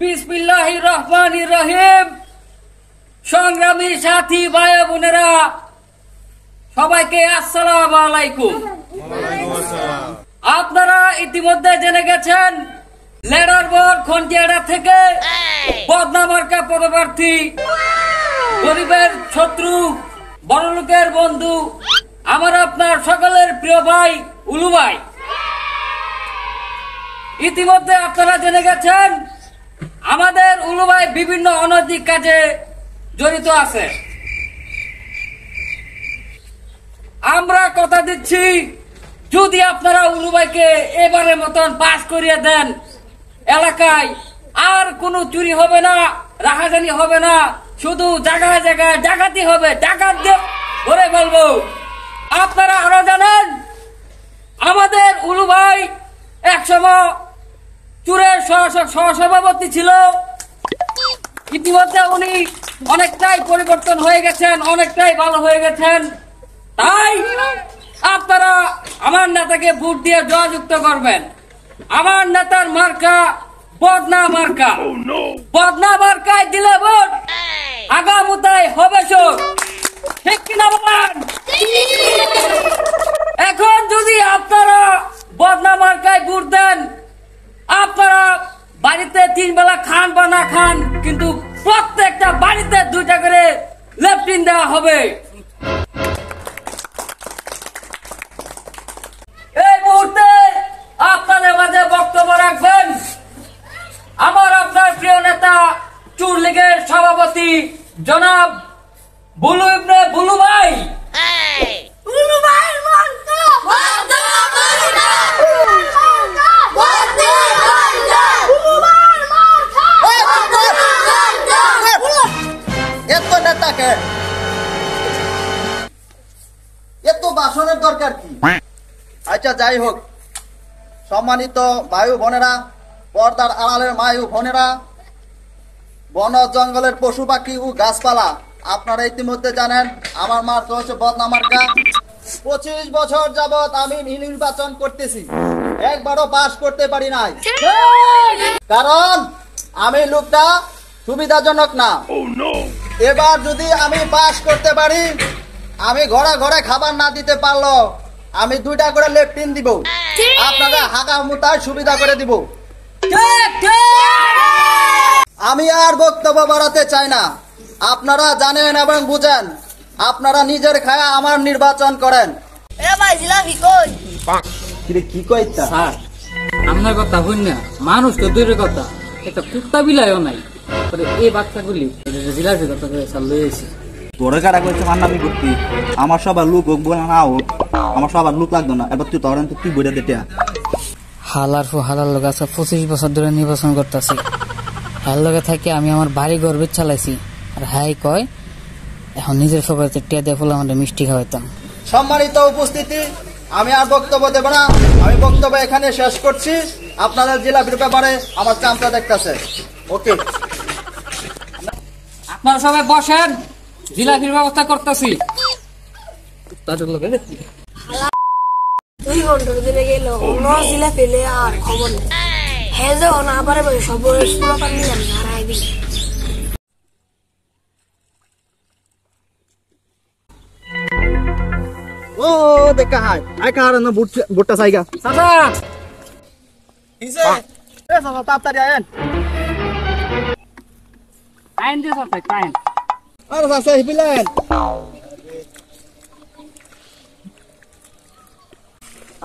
বিসমিল্লাহির রহমানির রহিম। সংগ্রামী সাথী ভাই বোনেরা, সবাইকে আসসালামু আলাইকুম। আপনারা ইতিমধ্যে জেনে গেছেন লেডার বোর্ড খন্ডিয়াড়া থেকে বদনা মার্কা পদপ্রার্থী, গরিবের শত্রু, বড়লোকের বন্ধু, আমার আপনার সকলের প্রিয় ভাই উলু ভাই। ইতিমধ্যে আপনারা জেনে গেছেন আমাদের উলু ভাই বিভিন্ন অনৈতিক কাজে জড়িত আছে। আমরা কথা দিচ্ছি, যদি আপনারা উলু ভাইকে এবারের মতন পাস করিয়ে দেন, এলাকায় আর কোনো চুরি হবে না, রাহাজানি হবে না, শুধু জায়গায় জায়গায় ডাকাতি হবে, ডাকাত দিয়ে ভরে ফেলবো। আপনারা আরো জানেন আমাদের উলু ভাই একসময় চুরের সহসভাপতি ছিল। ইতিমধ্যে উনি অনেকটাই পরিবর্তন হয়ে গেছেন, অনেকটাই ভালো হয়ে গেছেন। তাই আপনারা আমার নেতাকে ভোট দিয়ে জয়যুক্ত করবেন। আমার নেতার মার্কা বদনা মার্কা। বদনা মার্কায় দিলে ভোট, আগামীতাই হবে শোক। ঠিক কিনা বলেন? এখন যদি আপনারা বদনা মার্কায় ভোট দেন, আপনারা বাড়িতে 3 বেলা খান বা না খান, কিন্তু প্রত্যেকটা বাড়িতে 2টা করে লেফটিন দেওয়া হবে। এই মুহূর্তে আপনাদের মাঝে বক্তব্য রাখবেন আমার আপনার প্রিয় নেতা চুর লীগের সভাপতি জনাব বুলু ইবনে বুলু ভাই। এত ভাষণের দরকার কি? আচ্ছা, যাই হোক, সম্মানিত ভাই বোনেরা, পর্দার আড়ালের মায়ু বোনেরা, বন জঙ্গলের পশু পাখি ও গাছপালা, আপনারা ইতিমধ্যে জানেন আমার মার্কা হচ্ছে বদনা মার্কা। 25 বছর যাবৎ আমি নির্বাচন করতেছি, একবারও পাস করতে পারি নাই, কারণ আমি লোকটা সুবিধাজনক না। এবার যদি আমি পাস করতে পারি, আমি ঘরে ঘরে খাবার না দিতে পারলো আমি 2টা করে লেফটিন দিব, আপনারা হাঁকা মুতায় সুবিধা করে দিব। আমি আর বক্তব্য বাড়াতে চাই না, আপনারা জানেন এবং বুঝেন, আপনারা নিজের খায়া আমার নির্বাচন করেন। কি কইতা স্যার, আপনার কথা হইন না, মানুষ তো দূরের কথা, একটা কুত্তা বিলাইও নাই। এই বাচ্চাগুলি জিলাপি কথা লয়েছে। তোরে কারা কইছে মান্নামি করতি? আমার সবার লোক হোক বলে না হোক, আমার সবার লোক লাগতো না। এবার তুই তখন তুই বইটা দেটা হালার ফু হালার লোক আছে। 25 বছর ধরে নির্বাচন করতেছি, হার লগে থাকে আমি আমার বাড়ি গর্বে চালাইছি, আর হাই কয় এখন নিজের সবাই টিয়া দিয়ে ফুল আমাদের মিষ্টি খাওয়াইতাম। সম্মানিত উপস্থিতি, আমি আর বক্তব্য দেব না, আমি বক্তব্য এখানে শেষ করছি। আপনাদের জিলাপির ব্যাপারে আমার চামচা দেখতেছে। ওকে, আপনারা সবাই বসেন, জিলাপির ব্যবস্থা করতেছি। 2 ঘন্টা ধরে গেল, জিলা ফেলে আর খবর নেই। হ্যাঁ, যখন আবার সব পানি জানি হারাই দিই। ও দেখা হাই আই কার না বুটটা সাইগা চাচা কিসে এ সাসা তাড়াতাড়ি আয়েন। টাইম দিয়ে চাচা, টাইম। আরে সাসা হিবিলেন।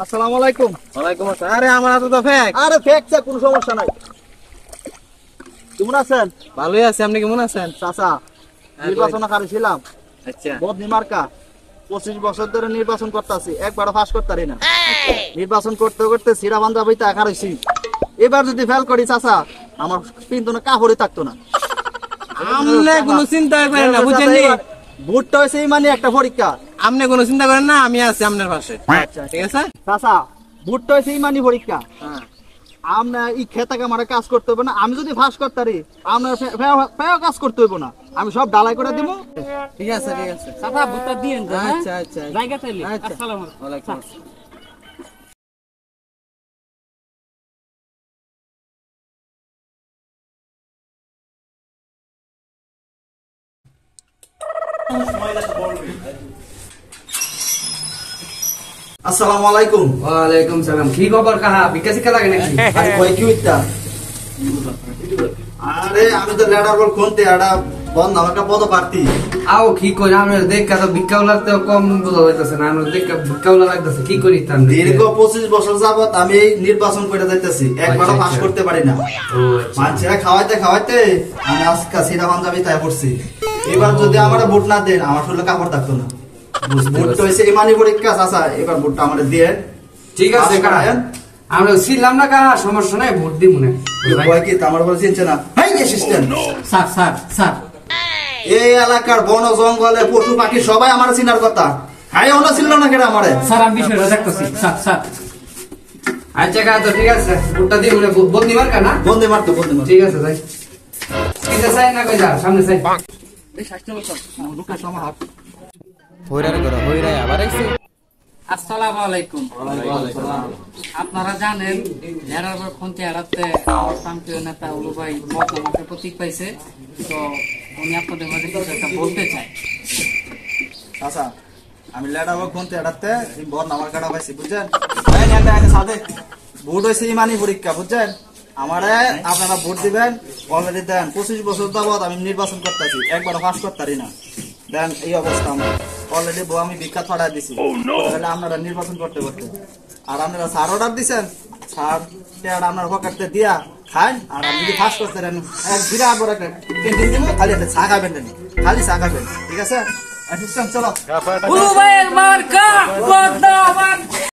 আসসালামু আলাইকুম। ওয়ালাইকুম আসসালাম। আরে আমার হাতে তো ফেক। আরে ফেকছে, কোনো সমস্যা নাই। কেমন আছেন? ভালোই আছি, আপনি কেমন আছেন? চাচা, নির্বাচন করেছিলাম আচ্ছা, বদনি মার্কা। 25 বছর ধরে নির্বাচন করতেছি, একবারও পাস করতে পারি না। নির্বাচন করতে করতে সিরা বান্ধা বইতে আঁকা রয়েছি। এবার যদি ফেল করি চাচা, আমার কিন্তু না কাপড়ই থাকতো না। আমনে কোনো চিন্তা করেন না, বুঝছেন নি? ভোটটা হয়েছে মানে একটা পরীক্ষা। আপনি কোনো চিন্তা করেন না, আমি আছি আপনার পাশে। ঠিক আছে চাচা, ভোটটা হয়েছে মানে পরীক্ষা। আমরা এই খেতাকে আমার কাজ করতে হবে না। আমি যদি ফাঁস করতে পারি, আপনার কাজ করতে হইব না। আমি সব ডালাই করে দিব। ঠিক আছে ঠিক আছে। চাচা ভোটটা দিয়েন। আচ্ছা আচ্ছা জায়গা তাইলে। আচ্ছা। আসসালামু আলাইকুম। ওয়ালাইকুম আসসালাম। আসসালামু আলাইকুম। ওয়ালাইকুম সালাম। কি খবর কাহা? বিকাশি কে লাগে নাকি? আরে কই কি হইতা? আরে আমি তো লেডার বল কোনতে আড়া বন্ধ আমাকে পদ পারতি। আও কি কই আমরা দেখা তো ভিক্ষাওয়ালার তো কম বোঝা হইতাছে না, আমরা দেখা ভিক্ষাওয়ালা লাগতেছে। কি করি তার দীর্ঘ 25 বছর যাবত আমি এই নির্বাচন করে যাইতেছি, একবারও পাস করতে পারি না। মানুষেরা খাওয়াইতে খাওয়াইতে আমি আজকে সিধা পাঞ্জাবি তাই পড়ছি। এবার যদি আমার ভোট না দেন আমার শরীরে কাপড় থাকতো না। ভোট হয়েছে ইমানি পরীক্ষা চাচা, এবার ভোটটা আমার দিয়ে ঠিক আছে কাহা, আমরা ছিলাম না কাহা, সমস্যা নাই, ভোট দিব না। ভয় কি আমার বলে চিনছে না? Hi assistant sir sir sir এই এলাকার বন জঙ্গলে পশু পাখি সবাই আমার চিনার কথা। হাই ওনা ছিল না কেন আমারে? স্যার আমি বিষয়টা দেখতেছি স্যার স্যার। আচ্ছা কাহা তো ঠিক আছে, ভোটটা দিব না, বন্দি মার কানা। বন্দে মারতো বন্দে মারতো। ঠিক আছে যাই। কিন্তু চাই না কই যা, সামনে চাই। আসসালামু আলাইকুম। আপনারা জানেন লেডারবল খন্তে হারাতে প্রান্তীয় নেতা উলু ভাই মতামতের প্রতীক পাইছে, তো উনি আপনাদের মাঝে কিছু একটা বলতে চাই। আচ্ছা আমি লেডাবো কোনতে এড়াতে বন আমার কাটা পাইছি বুঝছেন? সাথে ভোট হয়েছে ইমানি পরীক্ষা বুঝছেন? আমারে আপনারা ভোট দিবেন, অলরেডি দেন 25 বছর যাবত আমি নির্বাচন করতেছি, একবার পাস করতারি না। দেন এই অবস্থা আমার অলরেডি বউ আমি বিখ্যাত ছড়াই দিছি। তাহলে আপনারা নির্বাচন করতে করতে আর আপনারা স্যার অর্ডার দিচ্ছেন, স্যার টেয়ার আপনার পকেটে দিয়া খান। আর আপনি যদি ফাঁস করতে দেন এক বিরাট বড় একটা ক্যান্টিন দিব, খালি একটা চা খাবেন না, খালি চা খাবেন। ঠিক আছে অ্যাসিস্ট্যান্ট চলো। উলু ভাইয়ের মার্কা